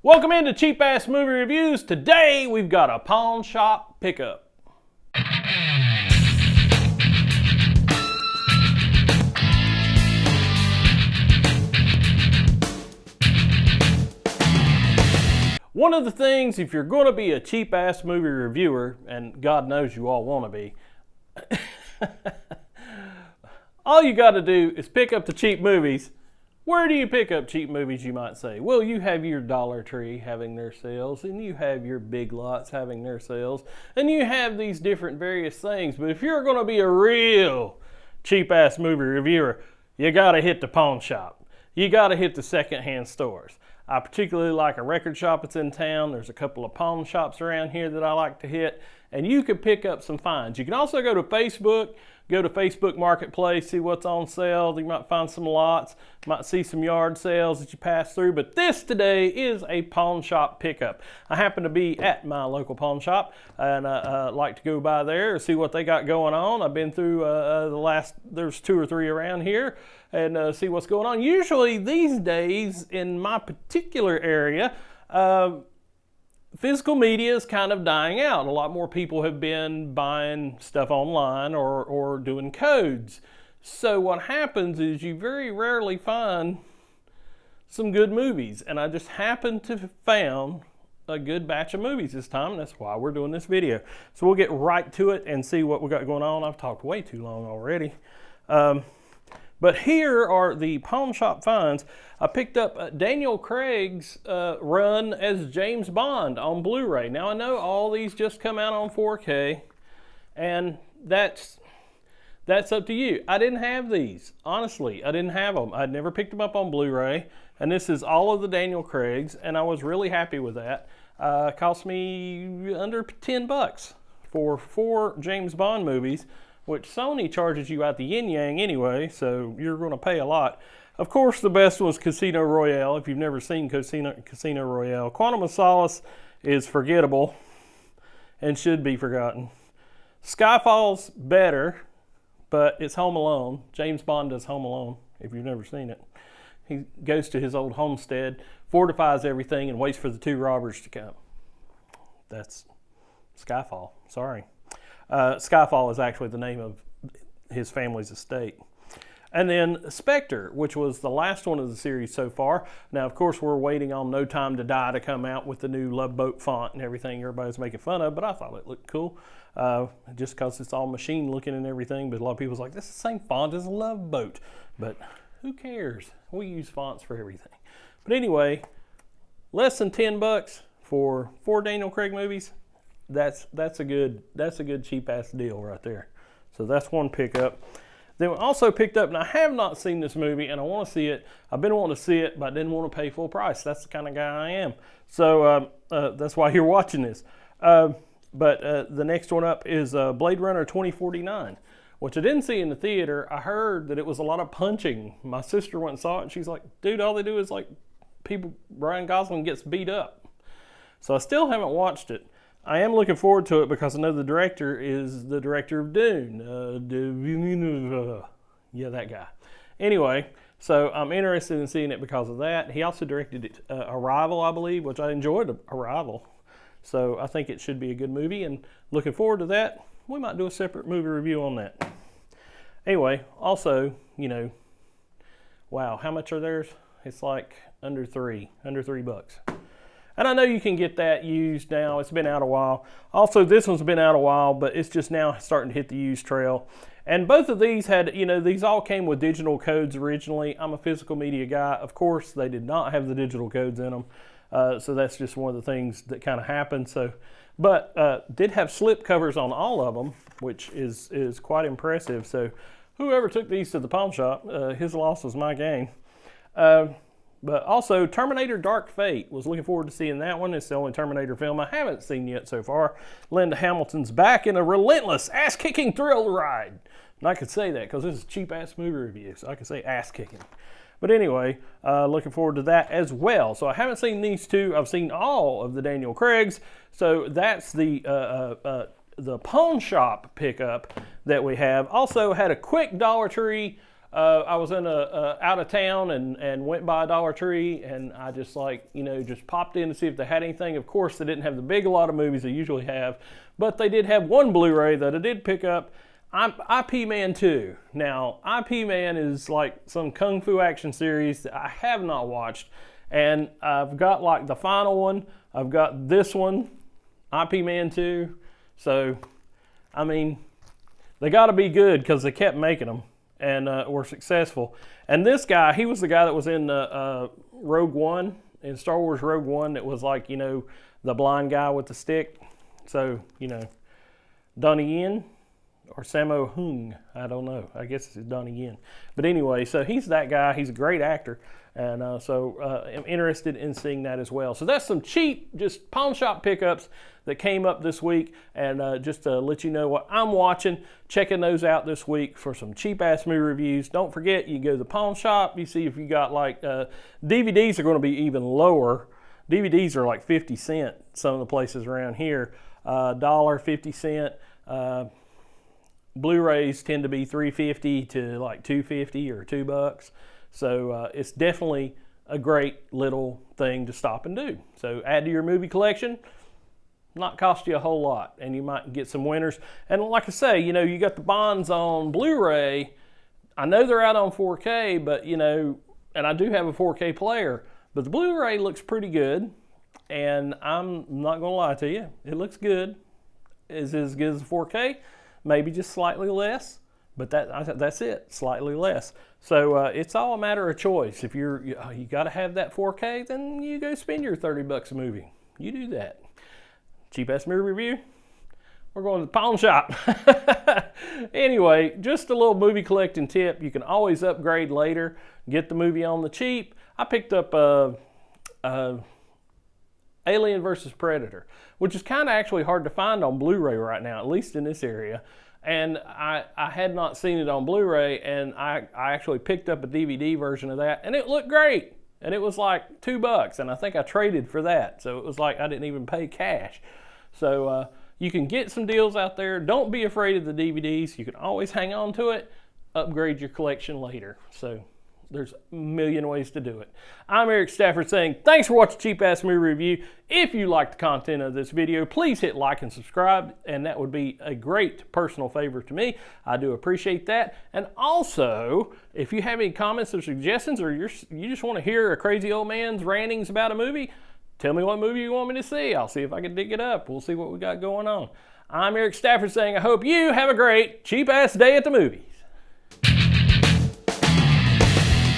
Welcome into Cheap Ass Movie Reviews. Today we've got a pawn shop pickup. One of the things, if you're going to be a cheap ass movie reviewer, and God knows you all want to be, all you got to do is pick up the cheap movies. Where do you pick up cheap movies, you might say? Well, you have your Dollar Tree having their sales, and you have your Big Lots having their sales, and you have these different various things. But if you're going to be a real cheap-ass movie reviewer, you got to hit the pawn shop. You got to hit the secondhand stores. I particularly like a record shop that's in town. There's a couple of pawn shops around here that I like to hit, and you can pick up some finds. You can also go to Facebook. Go to Facebook Marketplace, see what's on sale. You might find some lots, might see some yard sales that you pass through. But this today is a pawn shop pickup. I happen to be at my local pawn shop, and I like to go by there and see what they got going on. I've been through there's 2 or 3 around here, and see what's going on. Usually these days in my particular area, physical media is kind of dying out. A lot more people have been buying stuff online or doing codes. So what happens is you very rarely find some good movies. And I just happened to have found a good batch of movies this time. And that's why we're doing this video. So we'll get right to it and see what we got going on. I've talked way too long already. But here are the pawn shop finds. I picked up Daniel Craig's run as James Bond on Blu-ray. Now I know all these just come out on 4K, and that's up to you. I didn't have these. Honestly, I didn't have them. I'd never picked them up on Blu-ray, and this is all of the Daniel Craig's, and I was really happy with that. It cost me under $10 for 4 James Bond movies, which Sony charges you out the yin-yang anyway, so you're going to pay a lot. Of course, the best was Casino Royale, if you've never seen Casino Royale. Quantum of Solace is forgettable and should be forgotten. Skyfall's better, but it's Home Alone. James Bond does Home Alone, if you've never seen it. He goes to his old homestead, fortifies everything, and waits for the 2 robbers to come. That's Skyfall, sorry. Skyfall is actually the name of his family's estate. And then Spectre, which was the last one of the series so far. Now, of course, we're waiting on No Time to Die to come out with the new Love Boat font and everything everybody's making fun of, but I thought it looked cool, just because it's all machine looking and everything. But a lot of people's like, this is the same font as Love Boat. But who cares? We use fonts for everything. But anyway, less than $10 for 4 Daniel Craig movies. That's a good cheap ass deal right there. So that's one pickup. Then we also picked up, and I have not seen this movie, and I want to see it. I've been wanting to see it, but I didn't want to pay full price. That's the kind of guy I am. So that's why you're watching this. But the next one up is Blade Runner 2049, which I didn't see in the theater. I heard that it was a lot of punching. My sister went and saw it, and she's like, dude, all they do is like Ryan Gosling gets beat up. So I still haven't watched it. I am looking forward to it because I know the director is the director of Dune. Yeah, that guy. Anyway, so I'm interested in seeing it because of that. He also directed Arrival, I believe, which I enjoyed Arrival. So I think it should be a good movie, and looking forward to that. We might do a separate movie review on that. Anyway, also, wow, how much are theirs? It's like under $3. And I know you can get that used now. It's been out a while. Also, this one's been out a while, but it's just now starting to hit the used trail. And both of these had, these all came with digital codes originally. I'm a physical media guy. Of course, they did not have the digital codes in them. So that's just one of the things that kind of happened. But did have slip covers on all of them, which is quite impressive. So whoever took these to the pawn shop, his loss was my gain. But also, Terminator Dark Fate. Was looking forward to seeing that one. It's the only Terminator film I haven't seen yet so far. Linda Hamilton's back in a relentless ass-kicking thrill ride. And I could say that because this is cheap-ass movie review, so I could say ass-kicking. But anyway, looking forward to that as well. So I haven't seen these 2. I've seen all of the Daniel Craig's. So that's the pawn shop pickup that we have. Also had a quick Dollar Tree I was in out of town and went by a Dollar Tree, and I just like, just popped in to see if they had anything. Of course, they didn't have the big lot of movies they usually have, but they did have one Blu-ray that I did pick up. IP Man 2. Now, IP Man is like some kung fu action series that I have not watched, and I've got like the final one. I've got this one, IP Man 2. So, I mean, they got to be good because they kept making them and were successful. And this guy, he was the guy that was in Rogue One, in Star Wars Rogue One, that was like, the blind guy with the stick. So, Donnie Yen or Sammo Hung, I don't know. I guess it's Donnie Yen. But anyway, so he's that guy. He's a great actor. And so I'm interested in seeing that as well. So that's some cheap, just pawn shop pickups that came up this week. And just to let you know what I'm watching, checking those out this week for some cheap-ass movie reviews. Don't forget, you go to the pawn shop, you see if you got like, DVDs are going to be even lower. DVDs are like 50 cents, some of the places around here. $1, 50 cents. Blu-rays tend to be $3.50 to like $2.50 or $2. So it's definitely a great little thing to stop and do. So add to your movie collection, not cost you a whole lot, and you might get some winners. And like I say, you got the Bonds on Blu-ray. I know they're out on 4K, but and I do have a 4K player, but the Blu-ray looks pretty good. And I'm not gonna lie to you, it looks good. Is it as good as the 4K? Maybe just slightly less, but that's it, slightly less. So it's all a matter of choice. If you got to have that 4K, then you go spend your $30 a movie. You do that. Cheap Ass Movie Review. We're going to the pawn shop. Anyway, just a little movie collecting tip. You can always upgrade later. Get the movie on the cheap. I picked up Alien vs. Predator, which is kind of actually hard to find on Blu-ray right now, at least in this area. And I had not seen it on Blu-ray, and I actually picked up a DVD version of that, and it looked great. And it was like $2, and I think I traded for that. So it was like I didn't even pay cash. So you can get some deals out there. Don't be afraid of the DVDs. You can always hang on to it, upgrade your collection later. So there's a million ways to do it. I'm Eric Stafford saying thanks for watching Cheap Ass Movie Review. If you like the content of this video, please hit like and subscribe, and that would be a great personal favor to me. I do appreciate that. And also, if you have any comments or suggestions, or you just want to hear a crazy old man's rantings about a movie, tell me what movie you want me to see. I'll see if I can dig it up. We'll see what we got going on. I'm Eric Stafford saying I hope you have a great cheap ass day at the movies.